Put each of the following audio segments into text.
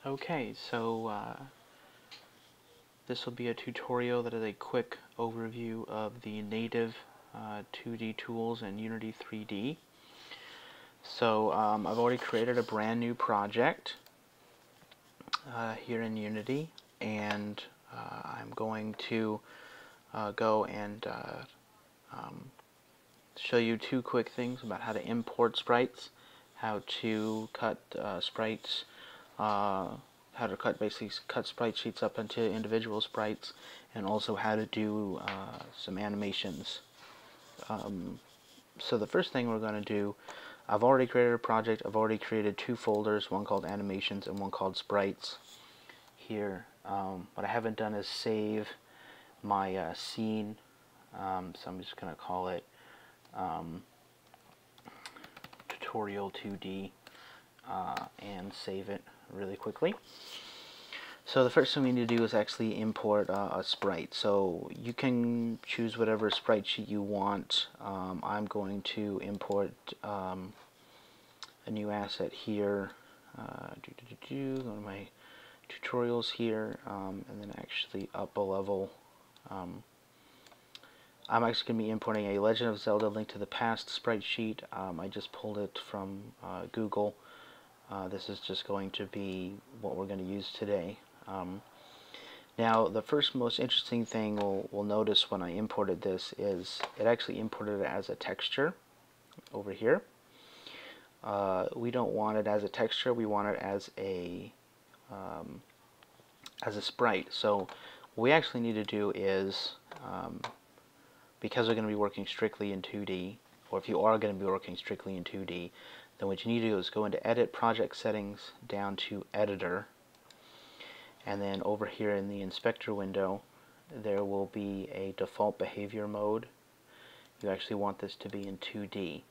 Okay, so this will be a tutorial that is a quick overview of the native 2D tools in Unity 3D. So I've already created a brand new project here in Unity, and I'm going to go and show you two quick things about how to import sprites, how to cut sprites, how to basically cut sprite sheets up into individual sprites, and also how to do some animations. So the first thing we're going to do, I've already created a project. I've already created two folders, one called animations and one called sprites here. What I haven't done is save my scene, so I'm just going to call it tutorial 2D and save it really quickly. So the first thing we need to do is actually import a sprite. So you can choose whatever sprite sheet you want. I'm going to import a new asset here. Go to my tutorials here, and then actually up a level. I'm actually going to be importing a Legend of Zelda Link to the Past sprite sheet. I just pulled it from Google. This is just going to be what we're going to use today. Now, the first most interesting thing we'll notice when I imported this is it actually imported it as a texture over here. We don't want it as a texture. We want it as a sprite. So what we actually need to do is, because we're going to be working strictly in 2D, or if you are going to be working strictly in 2D, then what you need to do is go into Edit, Project Settings, down to Editor, and then over here in the Inspector window there will be a default behavior mode. You actually want this to be in 2D.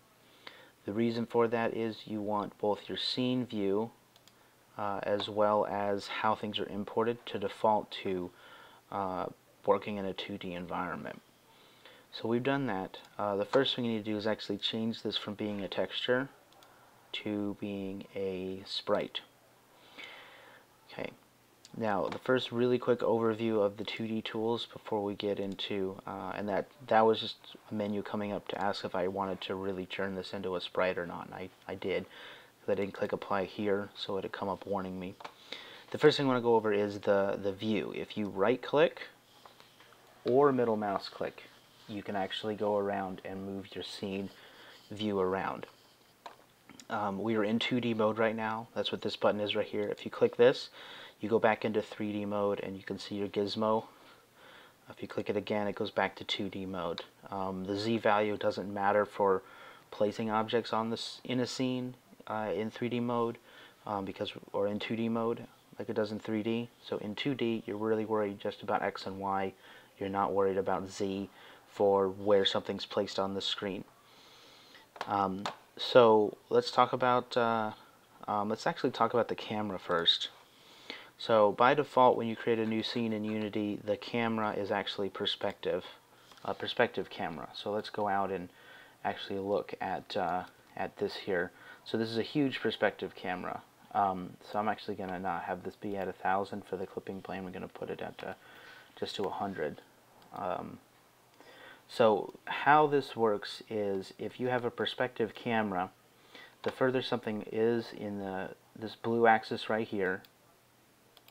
The reason for that is you want both your scene view as well as how things are imported to default to working in a 2D environment. So we've done that. The first thing you need to do is actually change this from being a texture to being a sprite. Okay. Now, the first really quick overview of the 2D tools before we get into, and that was just a menu coming up to ask if I wanted to really turn this into a sprite or not, and I did, because I didn't click apply here, so it would come up warning me. The first thing I want to go over is the view. If you right click or middle mouse click, you can actually go around and move your scene view around. We are in 2D mode right now. That's what this button is right here. If you click this, you go back into 3D mode and you can see your gizmo. If you click it again, it goes back to 2D mode. The Z value doesn't matter for placing objects on this in a scene in 3D mode, or in 2D mode like it does in 3D. So in 2D, you're really worried just about X and Y. You're not worried about Z for where something's placed on the screen. So let's talk about let's actually talk about the camera first. So by default, when you create a new scene in Unity, the camera is actually perspective camera. So let's go out and actually look at this here. So this is a huge perspective camera. So I'm actually going to not have this be at 1,000 for the clipping plane. We're going to put it at just to 100. So how this works is if you have a perspective camera, the further something is in this blue axis right here,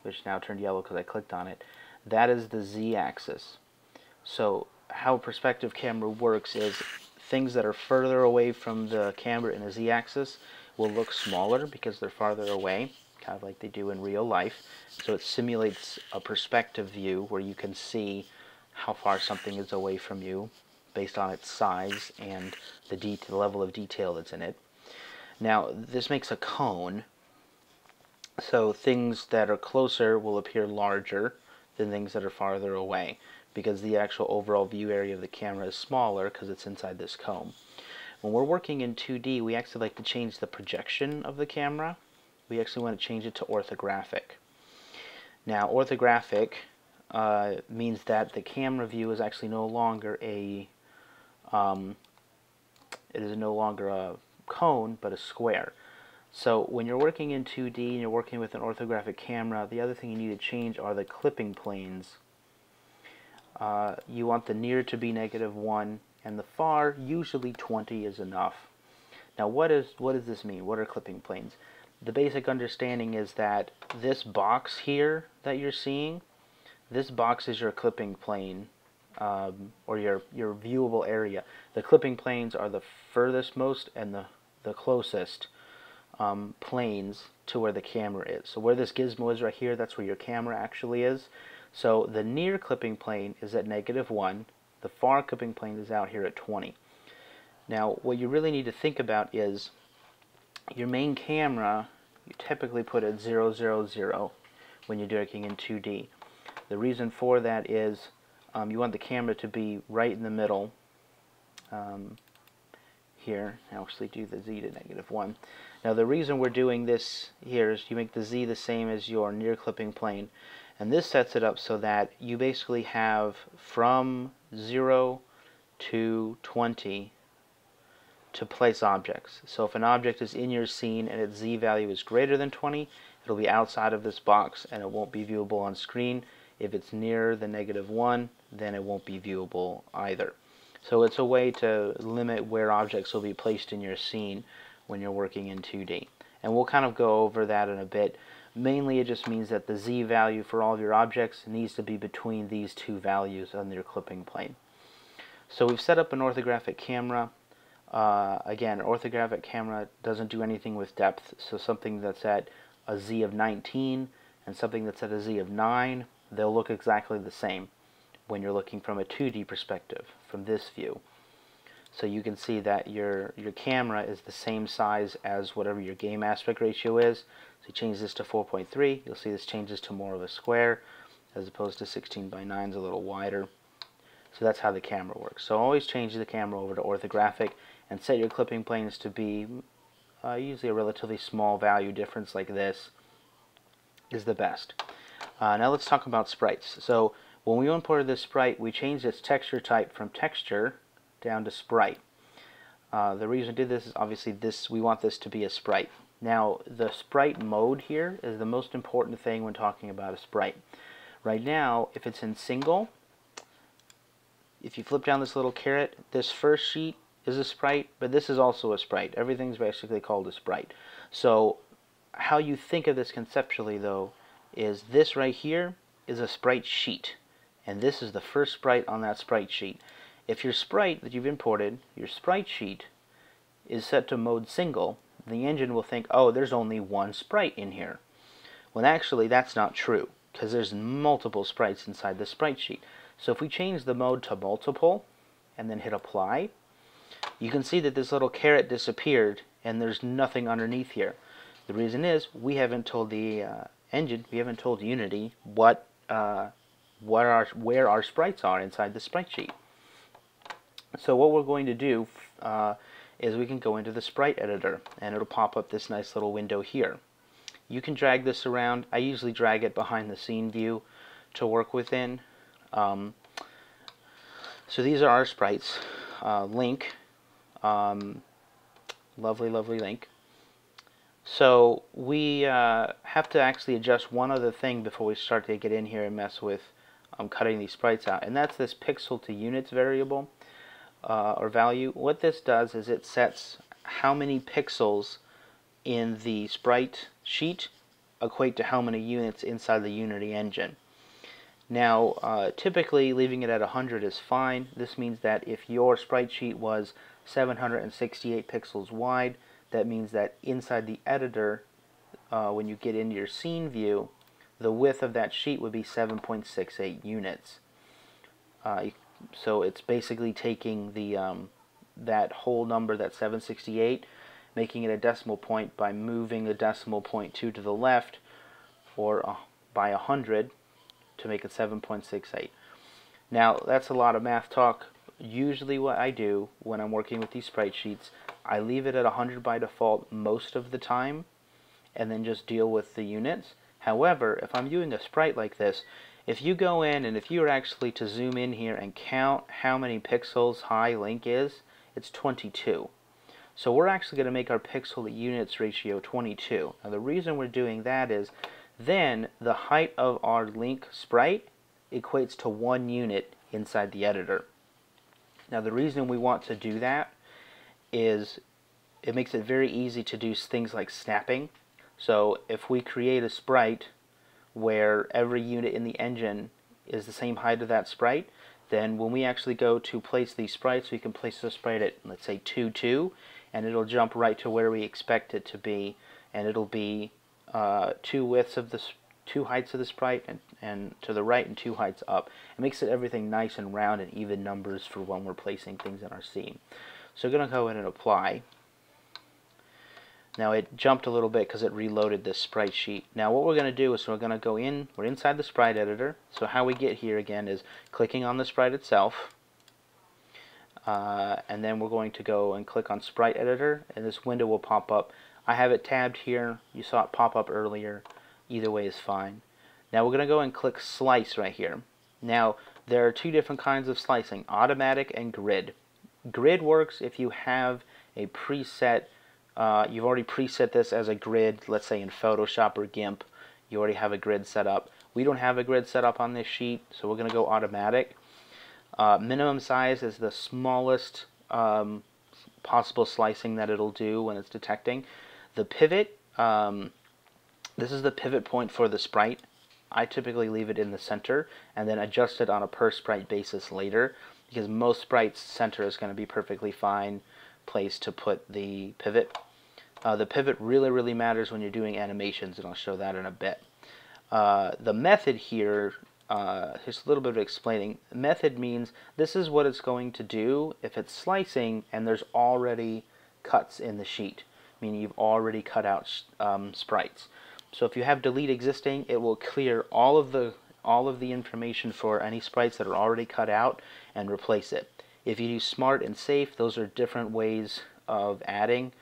which now turned yellow because I clicked on it, that is the z-axis. So how a perspective camera works is things that are further away from the camera in the z-axis will look smaller because they're farther away, kind of like they do in real life. So it simulates a perspective view where you can see how far something is away from you based on its size and the level of detail that's in it. Now, this makes a cone, so things that are closer will appear larger than things that are farther away because the actual overall view area of the camera is smaller because it's inside this cone. When we're working in 2D, we actually like to change the projection of the camera. We actually want to change it to orthographic. Now, orthographic means that the camera view is actually no longer a cone, but a square. So when you're working in 2D and you're working with an orthographic camera, the other thing you need to change are the clipping planes. You want the near to be -1 and the far, usually 20 is enough. Now what does this mean? What are clipping planes? The basic understanding is that this box here that you're seeing, this box is your clipping plane, or your viewable area. The clipping planes are the furthest most and the closest planes to where the camera is. So where this gizmo is right here, that's where your camera actually is. So the near clipping plane is at -1. The far clipping plane is out here at 20. Now what you really need to think about is your main camera, you typically put at 0, 0, 0 when you're working in 2D. The reason for that is you want the camera to be right in the middle. Here, I actually do the Z to -1. Now the reason we're doing this here is you make the Z the same as your near clipping plane, and this sets it up so that you basically have from 0 to 20 to place objects. So if an object is in your scene and its Z value is greater than 20, it'll be outside of this box and it won't be viewable on screen. If it's nearer than -1, then it won't be viewable either. So it's a way to limit where objects will be placed in your scene when you're working in 2D. And we'll kind of go over that in a bit. Mainly it just means that the Z value for all of your objects needs to be between these two values on your clipping plane. So we've set up an orthographic camera. Again, orthographic camera doesn't do anything with depth, so something that's at a Z of 19 and something that's at a Z of 9, they'll look exactly the same when you're looking from a 2D perspective, from this view. So you can see that your camera is the same size as whatever your game aspect ratio is. So you change this to 4.3, you'll see this changes to more of a square, as opposed to 16 by 9 is a little wider. So that's how the camera works. So always change the camera over to orthographic and set your clipping planes to be usually a relatively small value difference like this is the best. Now let's talk about sprites. So when we imported this sprite, we changed its texture type from texture down to sprite. The reason we did this is obviously we want this to be a sprite. Now the sprite mode here is the most important thing when talking about a sprite. Right now, if it's in single, if you flip down this little caret, this first sheet is a sprite, but this is also a sprite. Everything's basically called a sprite. So how you think of this conceptually though is this right here is a sprite sheet, and this is the first sprite on that sprite sheet. If your sprite that you've imported, your sprite sheet, is set to mode single, the engine will think, oh, there's only one sprite in here. When actually that's not true, because there's multiple sprites inside the sprite sheet. So if we change the mode to multiple and then hit apply, you can see that this little caret disappeared and there's nothing underneath here. The reason is we haven't told the engine, we haven't told Unity where our sprites are inside the sprite sheet. So what we're going to do is we can go into the Sprite Editor and it'll pop up this nice little window here. You can drag this around. I usually drag it behind the scene view to work within. So these are our sprites. Link, lovely Link. So we have to actually adjust one other thing before we start to get in here and mess with cutting these sprites out, and that's this pixel to units variable or value. What this does is it sets how many pixels in the sprite sheet equate to how many units inside the Unity engine. Now, typically leaving it at 100 is fine. This means that if your sprite sheet was 768 pixels wide, that means that inside the editor, when you get into your scene view, the width of that sheet would be 7.68 units. So it's basically taking the that whole number, that 768, making it a decimal point by moving the decimal point 2 to the left, or by 100 to make it 7.68. Now that's a lot of math talk. Usually what I do when I'm working with these sprite sheets, I leave it at 100 by default most of the time and then just deal with the units. However, if I'm doing a sprite like this, if you go in and if you were actually to zoom in here and count how many pixels high Link is, it's 22. So we're actually going to make our pixel to units ratio 22. Now the reason we're doing that is then the height of our link sprite equates to 1 unit inside the editor. Now the reason we want to do that is it makes it very easy to do things like snapping. So if we create a sprite where every unit in the engine is the same height of that sprite, then when we actually go to place these sprites, we can place the sprite at, let's say, 2, 2, and it'll jump right to where we expect it to be, and it'll be 2 heights of the sprite, and to the right and 2 heights up. It makes it everything nice and round and even numbers for when we're placing things in our scene. So we're going to go ahead and apply. Now it jumped a little bit because it reloaded this sprite sheet. Now what we're going to do is we're going to go in, we're inside the Sprite Editor. So how we get here again is clicking on the sprite itself, and then we're going to go and click on Sprite Editor, and this window will pop up. I have it tabbed here. You saw it pop up earlier. Either way is fine. Now we're going to go and click Slice right here. Now there are 2 different kinds of slicing, automatic and grid. Grid works if you have a preset. You've already preset this as a grid, let's say in Photoshop or GIMP. You already have a grid set up. We don't have a grid set up on this sheet, so we're going to go automatic. Minimum size is the smallest possible slicing that it'll do when it's detecting. The pivot, this is the pivot point for the sprite. I typically leave it in the center and then adjust it on a per sprite basis later, because most sprites center is going to be perfectly fine place to put the pivot. The pivot really matters when you're doing animations, and I'll show that in a bit. The method here, here's a little bit of explaining. Method means this is what it's going to do if it's slicing and there's already cuts in the sheet, meaning you've already cut out sprites. So if you have delete existing, it will clear all of the information for any sprites that are already cut out and replace it. If you do smart and safe, those are different ways of adding.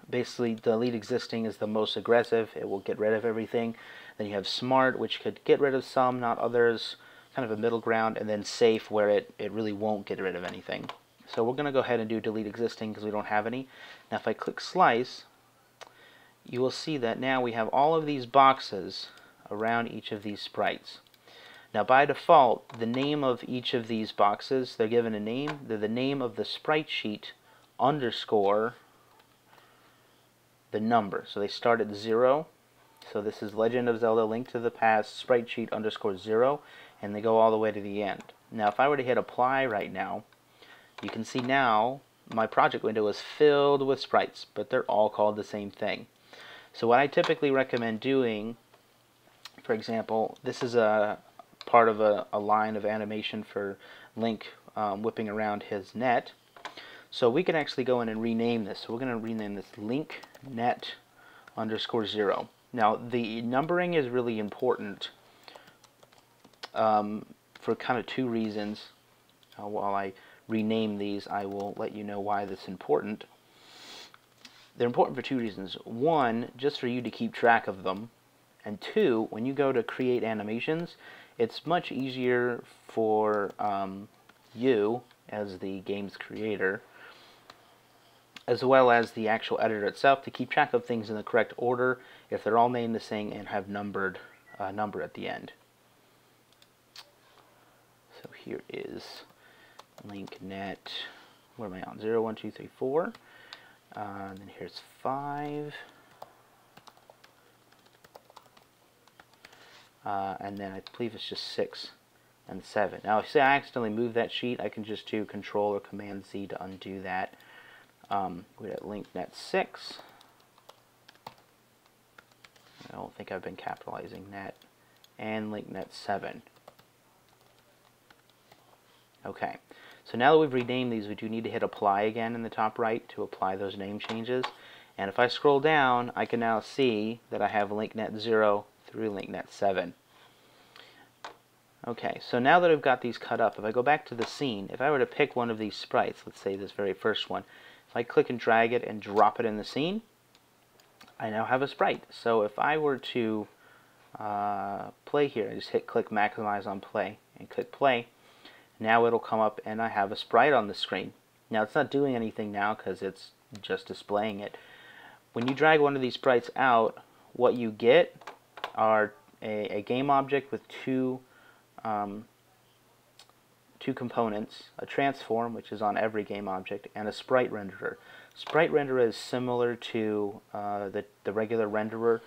Basically, delete existing is the most aggressive. It will get rid of everything. Then you have smart, which could get rid of some, not others, kind of a middle ground, and then safe, where it really won't get rid of anything. So we're going to go ahead and do delete existing because we don't have any. Now if I click slice, you will see that now we have all of these boxes around each of these sprites. Now by default, the name of each of these boxes, they're given a name. They're the name of the sprite sheet underscore the number. So they start at 0. So this is Legend of Zelda Link to the Past sprite sheet underscore 0, and they go all the way to the end. Now if I were to hit apply right now, you can see now my project window is filled with sprites, but they're all called the same thing. So what I typically recommend doing, for example, this is a part of a line of animation for Link whipping around his net. So we can actually go in and rename this. So we're going to rename this Link Net underscore 0. Now the numbering is really important for kind of 2 reasons. While I rename these, I will let you know why that's important. They're important for 2 reasons. 1, just for you to keep track of them. And 2, when you go to create animations, it's much easier for you as the game's creator, as well as the actual editor itself, to keep track of things in the correct order if they're all named the same and have number at the end. So here is Link Net, where am I on? 0, 1, 2, 3, 4. And then here's 5. And then I believe it's just 6 and 7. Now, if say I accidentally move that sheet, I can just do Control or Command Z to undo that. We're at Link Net 6. I don't think I've been capitalizing net. And Link Net 7. Okay, so now that we've renamed these, we do need to hit apply again in the top right to apply those name changes. And if I scroll down, I can now see that I have Link Net 0 through Link Net 7. Okay, so now that I've got these cut up, if I go back to the scene, if I were to pick one of these sprites, let's say this very first one, if I click and drag it and drop it in the scene, I now have a sprite. So if I were to play here, I just hit click maximize on play and click play. Now it'll come up and I have a sprite on the screen. Now it's not doing anything now because it's just displaying it. When you drag one of these sprites out, what you get are a game object with two components, a transform, which is on every game object, and a sprite renderer. Sprite renderer is similar to the regular renderer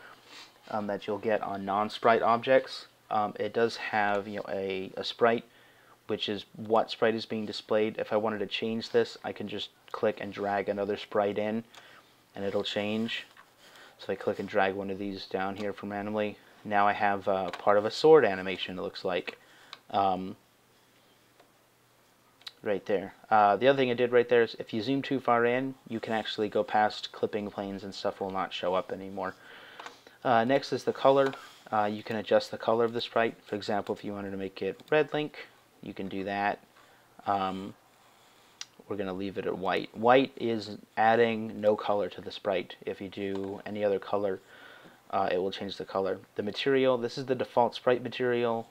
that you'll get on non-sprite objects. It does have a sprite, which is what sprite is being displayed. If I wanted to change this, I can just click and drag another sprite in, and it'll change. So I click and drag one of these down here from randomly. Now I have part of a sword animation, it looks like. Right there. The other thing I did right there is if you zoom too far in, you can actually go past clipping planes and stuff will not show up anymore. Next is the color. You can adjust the color of the sprite. For example, if you wanted to make it red link, you can do that. We're going to leave it at white. White is adding no color to the sprite. If you do any other color, it will change the color. The material, this is the default sprite material.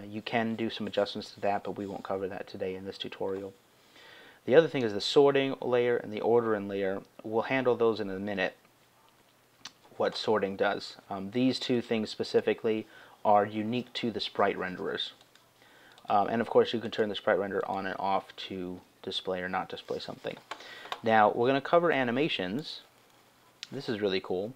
You can do some adjustments to that, but we won't cover that today in this tutorial. The other thing is the sorting layer and the ordering layer. We'll handle those in a minute, what sorting does. These two things specifically are unique to the sprite renderers. And of course you can turn the sprite renderer on and off to display or not display something. Now we're going to cover animations. This is really cool.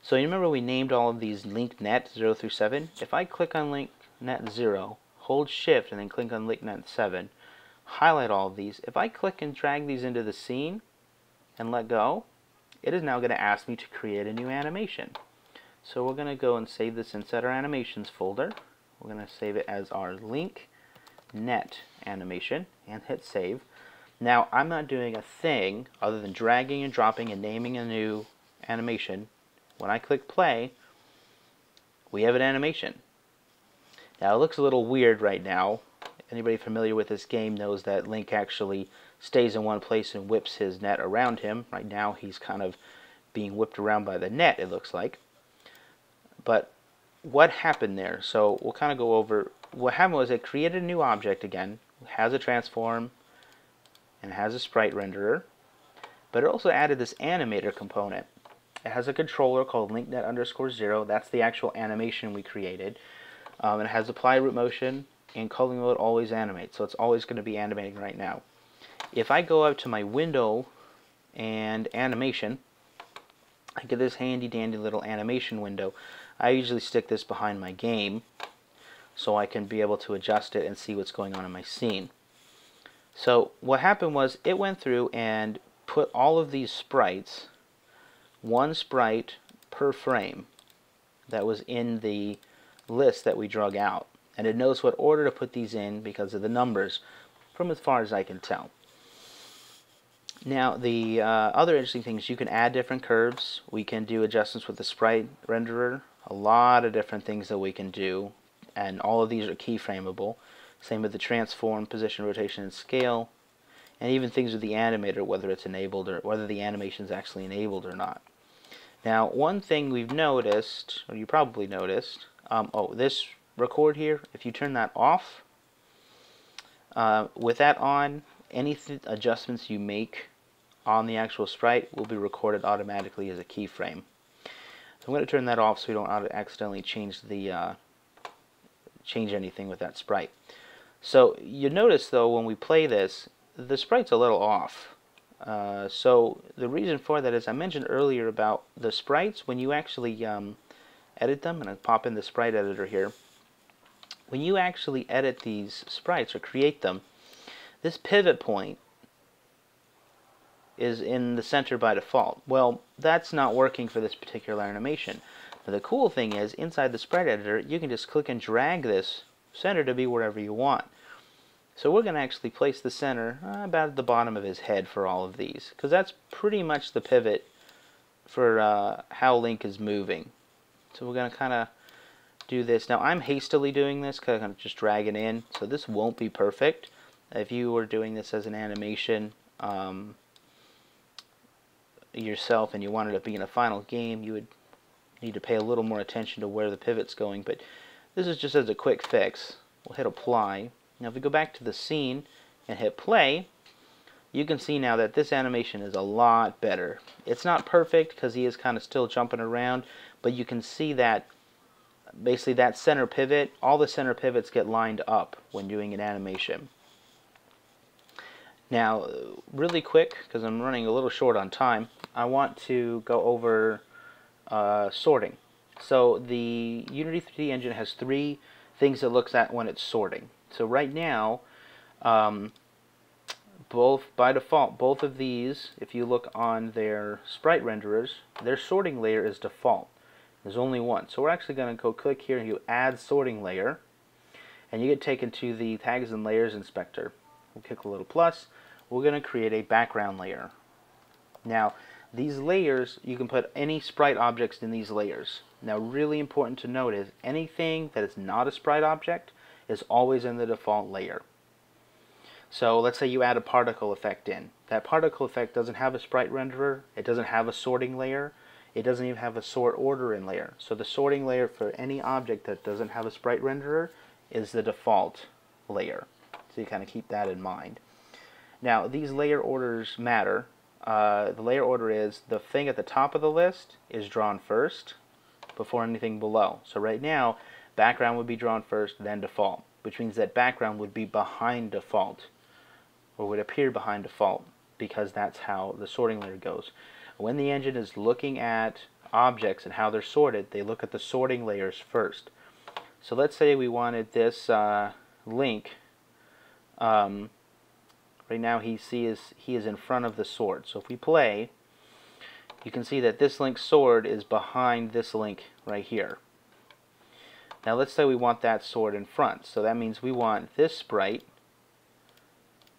So you remember we named all of these linked net 0 through 7? If I click on link net 0, hold shift and then click on link net 7, highlight all of these. If I click and drag these into the scene and let go, it is now going to ask me to create a new animation. So we're going to go and save this inside our animations folder. We're going to save it as our link net animation and hit save. Now I'm not doing a thing other than dragging and dropping and naming a new animation. When I click play, we have an animation. Now it looks a little weird right now. Anybody familiar with this game knows that Link actually stays in one place and whips his net around him. Right now he's kind of being whipped around by the net, it looks like. But what happened there? So we'll kind of go over. What happened was it created a new object again. It has a transform and it has a sprite renderer. But it also added this animator component. It has a controller called linknet_0. That's the actual animation we created. It has apply root motion and culling mode always animate. So it's always going to be animating right now. If I go up to my window and animation, I get this handy dandy little animation window. I usually stick this behind my game so I can be able to adjust it and see what's going on in my scene. So what happened was it went through and put all of these sprites, one sprite per frame that was in the list that we drug out. And it knows what order to put these in because of the numbers from as far as I can tell. Now the other interesting thing is you can add different curves. We can do adjustments with the sprite renderer. A lot of different things that we can do. And all of these are keyframeable. Same with the transform, position, rotation, and scale. And even things with the animator, whether it's enabled or whether the animation is actually enabled or not. Now, one thing we've noticed, or you probably noticed, this record here, if you turn that off, with that on, any adjustments you make on the actual sprite will be recorded automatically as a keyframe. So I'm going to turn that off so we don't accidentally change the change anything with that sprite. So you notice though when we play this, the sprite's a little off. So the reason for that is I mentioned earlier about the sprites. When you actually edit them, and I'll pop in the Sprite Editor here, when you actually edit these sprites or create them, this pivot point is in the center by default. Well, that's not working for this particular animation. Now, the cool thing is inside the Sprite Editor you can just click and drag this center to be wherever you want. So we're going to actually place the center about at the bottom of his head for all of these, because that's pretty much the pivot for how Link is moving. So we're going to kind of do this. Now I'm hastily doing this because I'm going to just drag it in, so this won't be perfect. If you were doing this as an animation yourself and you wanted it to be in a final game, you would need to pay a little more attention to where the pivot's going, but this is just as a quick fix. We'll hit apply. Now if we go back to the scene and hit play, you can see now that this animation is a lot better. It's not perfect because he is kind of still jumping around, but you can see that basically that center pivot, all the center pivots get lined up when doing an animation. Now, really quick, because I'm running a little short on time, I want to go over sorting. So the Unity 3D engine has three things it looks at when it's sorting. So right now, by default, both of these, if you look on their sprite renderers, their sorting layer is default. There's only one. So we're actually going to go click here and you add sorting layer, and you get taken to the tags and layers inspector. We'll click a little plus. We're going to create a background layer. Now, these layers, you can put any sprite objects in these layers. Now, really important to note is anything that is not a sprite object is always in the default layer. So let's say you add a particle effect in. That particle effect doesn't have a sprite renderer, it doesn't have a sorting layer, it doesn't even have a sort order in layer. So the sorting layer for any object that doesn't have a sprite renderer is the default layer. So you kind of keep that in mind. Now, these layer orders matter. The layer order is the thing at the top of the list is drawn first before anything below. So right now, background would be drawn first, then default, which means that background would be behind default, or would appear behind default, because that's how the sorting layer goes. When the engine is looking at objects and how they're sorted, they look at the sorting layers first. So let's say we wanted this link. Right now he is in front of the sword. So if we play, you can see that this link's sword is behind this link right here. Now let's say we want that sword in front. So that means we want this sprite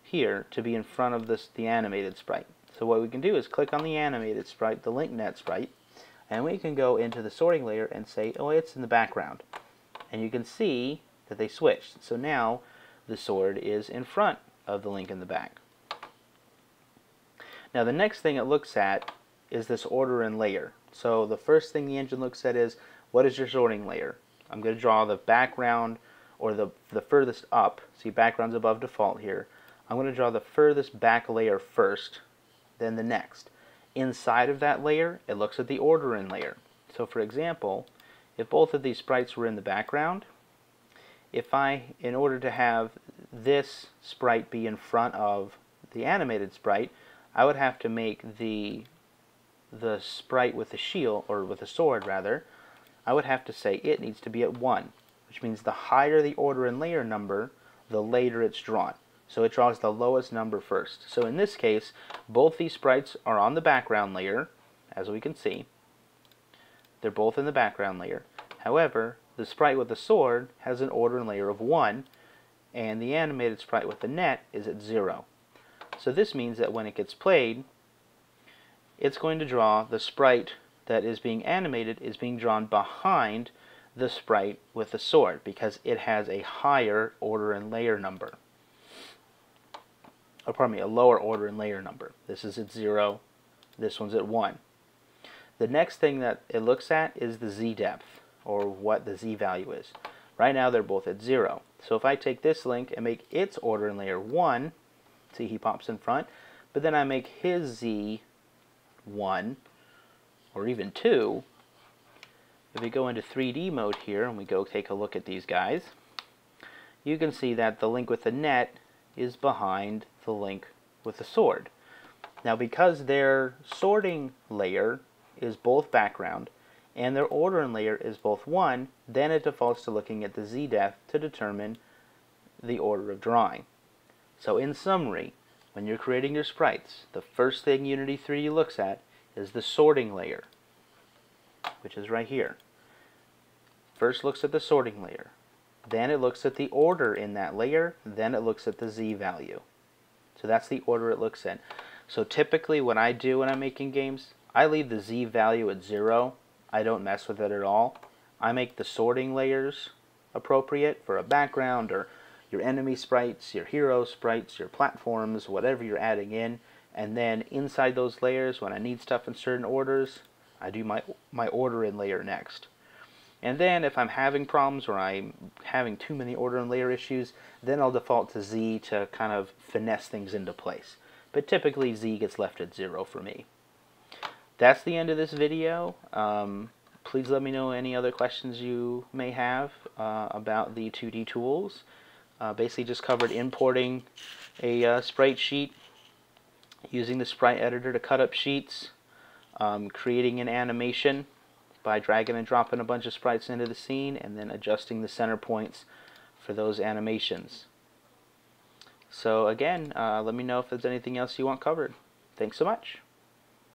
here to be in front of the animated sprite. So what we can do is click on the animated sprite, the link net sprite, and we can go into the sorting layer and say, oh, it's in the background. And you can see that they switched. So now the sword is in front of the link in the back. Now the next thing it looks at is this order and layer. So the first thing the engine looks at is, what is your sorting layer? I'm going to draw the background, or the furthest up. See, background's above default here. I'm going to draw the furthest back layer first, then the next. Inside of that layer, it looks at the order in layer. So for example, if both of these sprites were in the background, in order to have this sprite be in front of the animated sprite, I would have to make the sprite with the shield, or with the sword rather, I would have to say it needs to be at 1, which means the higher the order and layer number, the later it's drawn. So it draws the lowest number first. So in this case, both these sprites are on the background layer, as we can see. They're both in the background layer. However, the sprite with the sword has an order and layer of 1, and the animated sprite with the net is at 0. So this means that when it gets played, it's going to draw the sprite that is being animated is being drawn behind the sprite with the sword, because it has a higher order and layer number. Or pardon me, a lower order and layer number. This is at 0, this one's at 1. The next thing that it looks at is the z depth, or what the z value is. Right now they're both at 0. So if I take this link and make its order in layer 1, see, he pops in front, but then I make his z 1, or even 2, if we go into 3D mode here and we go take a look at these guys, you can see that the link with the net is behind the link with the sword. Now, because their sorting layer is both background and their order and layer is both 1, then it defaults to looking at the z depth to determine the order of drawing. So in summary, when you're creating your sprites, the first thing Unity 3D looks at is the sorting layer, which is right here. First looks at the sorting layer, then it looks at the order in that layer, then it looks at the z value. So that's the order it looks in. So typically what I do when I'm making games, I leave the z value at 0. I don't mess with it at all. I make the sorting layers appropriate for a background, or your enemy sprites, your hero sprites, your platforms, whatever you're adding in. And then inside those layers, when I need stuff in certain orders, I do my order in layer next. And then if I'm having problems or I'm having too many order and layer issues, then I'll default to Z to kind of finesse things into place. but typically Z gets left at 0 for me. That's the end of this video. Please let me know any other questions you may have about the 2D tools. Basically just covered importing a sprite sheet, using the Sprite Editor to cut up sheets, creating an animation by dragging and dropping a bunch of sprites into the scene, and then adjusting the center points for those animations. So again, let me know if there's anything else you want covered. Thanks so much.